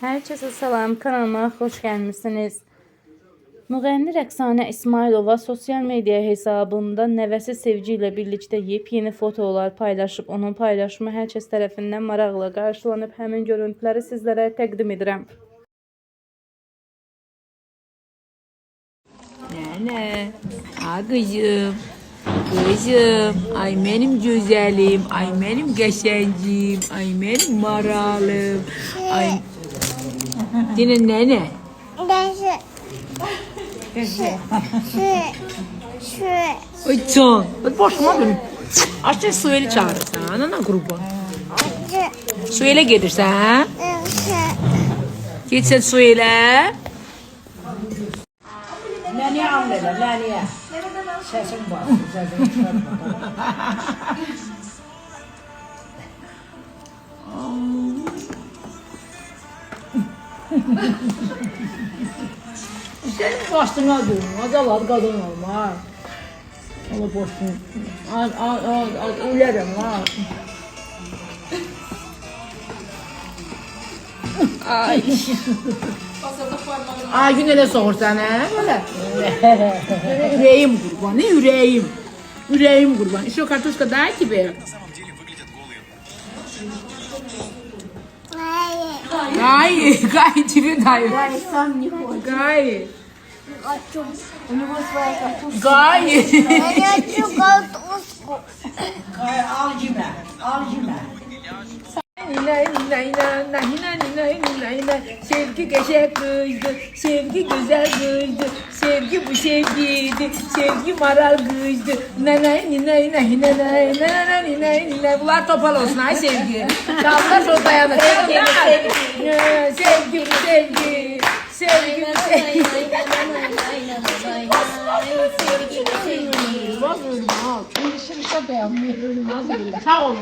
Herkese salam, kanalıma hoş gelmişsiniz. Müğənni Rəqsanə İsmailova sosyal medya hesabında nəvəsi Sevgi ilə birlikdə yepyeni fotolar paylaşıb. Onun paylaşımı hər kəs tərəfindən maraqla qarşılanıb. Həmin görüntüləri sizlərə təqdim edirəm. Nene, kızım, ay benim güzelim, ay benim geçencim, ay benim maralım, ay... Yine nene? Ay can, hadi başıma dönüm. Açın Sueli çağırırsan, ana kurban. Sueli gelirsen, gitsen Sueli. Laniye anlayla, laniye. Sesim var, sesim çıkartma. Senin başına dönüm, adalar kadın olmaz. Allah boşsun, ölerim ha. Ay. Ay gün elə soğursan hə belə. Ürəyim qurban, ürəyim. Ürəyim qurban. Еще картошка дай тебе. Гай тебе дай. Гай сам не хочет. Гай. У него своя картошка. Гай. Я не хочу картошку. Al cime, al cime. Sevgi geçer kızdı, sevgi güzel kızdı, sevgi bu sevgiydi, sevgi maral kızdı. Bunlar topal olsun ha sevgi. Çallar o dayanır. Sevgi bu sevgi, sevgi bu sevgi. Bak ölüm al. Şimdi çok beğenmiyorum. Sağ olun.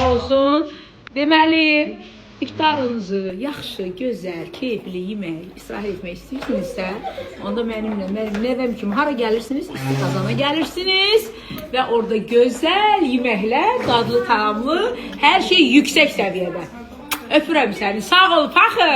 Olsun. Deməli, iftarınızı yaxşı, gözəl, keyifli yemək, istirahət etmək istəyirsinizsə, onda mənimlə, mənim nəvəm kimi hara gəlirsiniz? İstiqazana gəlirsiniz və orada gözəl yeməklər, dadlı, tamamlı, hər şey yüksək səviyyədə. Öpürəm səni. Sağ ol, paxı.